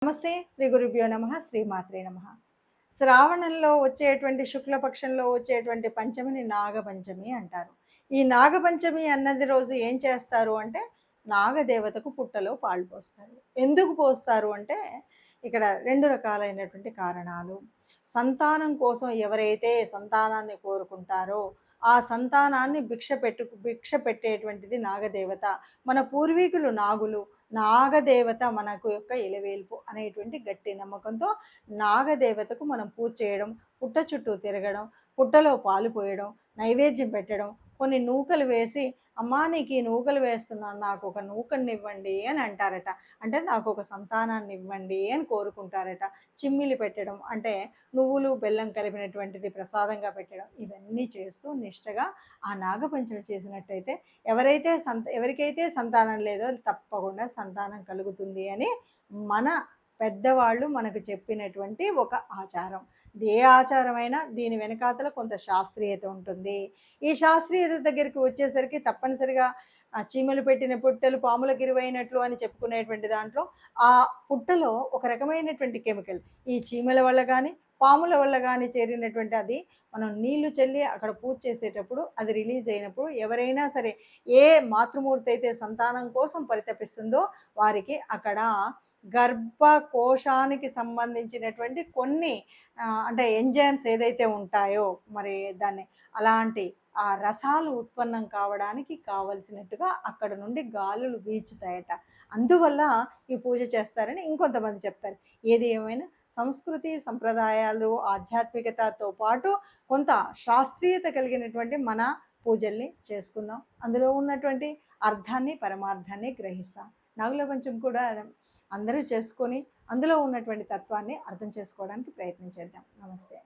నమస్తే. శ్రీ గురుభ్యో నమః. శ్రీమాత్రే నమః. శ్రావణంలో వచ్చేటువంటి శుక్లపక్షంలో వచ్చేటువంటి పంచమిని నాగపంచమి అంటారు. ఈ నాగపంచమి అన్నది రోజు ఏం చేస్తారు అంటే నాగదేవతకు పుట్టలో పాలు పోస్తారు. ఎందుకు పోస్తారు అంటే ఇక్కడ 2 రకాలైనటువంటి కారణాలు. సంతానం కోసం ఎవరైతే సంతానాన్ని కోరుకుంటారో ఆ సంతానాన్ని భిక్ష పెట్టేటువంటిది నాగదేవత. మన పూర్వీకులు నాగులు, నాగదేవత మనకు యొక్క ఇలవేల్పు అనేటువంటి గట్టి నమ్మకంతో నాగదేవతకు మనం పూజ చేయడం, పుట్ట చుట్టూ తిరగడం, పుట్టలో పాలు పోయడం, నైవేద్యం పెట్టడం, కొన్ని నూకలు వేసి అమ్మా నీకు ఈ నూకలు వేస్తున్నాను, నాకు ఒక నూకని ఇవ్వండి అని అంటారట. అంటే నాకు ఒక సంతానాన్ని ఇవ్వండి అని కోరుకుంటారట. చిమ్మిలి పెట్టడం అంటే నువ్వులు బెల్లం కలిపినటువంటిది ప్రసాదంగా పెట్టడం, ఇవన్నీ చేస్తూ నిష్టగా ఆ నాగపంచమి చేసినట్టయితే ఎవరికైతే సంతానం లేదో తప్పకుండా సంతానం కలుగుతుంది అని మన పెద్దవాళ్ళు మనకు చెప్పినటువంటి ఒక ఆచారం. ఏ ఆచారమైనా దీని వెనకాతల కొంత శాస్త్రీయత ఉంటుంది. ఈ శాస్త్రీయత దగ్గరికి వచ్చేసరికి తప్పనిసరిగా చీమలు పెట్టిన పుట్టలు పాములకు ఇరువైనట్లు అని చెప్పుకునేటువంటి దాంట్లో ఆ పుట్టలో ఒక రకమైనటువంటి కెమికల్ ఈ చీమల వల్ల కానీ పాముల వల్ల కానీ చేరినటువంటి అది మనం నీళ్లు చల్లి అక్కడ పూజ చేసేటప్పుడు అది రిలీజ్ అయినప్పుడు ఎవరైనా సరే ఏ మాతృమూర్తి అయితే సంతానం కోసం పరితపిస్తుందో వారికి అక్కడ గర్భకోశానికి సంబంధించినటువంటి కొన్ని అంటే ఎంజైమ్స్ ఏదైతే ఉంటాయో మరి దాన్ని అలాంటి ఆ రసాలు ఉత్పన్నం కావడానికి కావలసినట్టుగా అక్కడ నుండి గాలులు వీచుతాయట. అందువల్ల ఈ పూజ చేస్తారని ఇంకొంతమంది చెప్తారు. ఏది ఏమైనా సంస్కృతి సంప్రదాయాలు ఆధ్యాత్మికతతో పాటు కొంత శాస్త్రీయత కలిగినటువంటి మన పూజల్ని చేసుకుందాం. అందులో ఉన్నటువంటి అర్థాన్ని పరమార్థాన్ని గ్రహిస్తాం. నాగుల పంచమి కూడా అందరూ చేసుకొని అందులో ఉన్నటువంటి తత్వాన్ని అర్థం చేసుకోవడానికి ప్రయత్నం చేద్దాం. నమస్తే.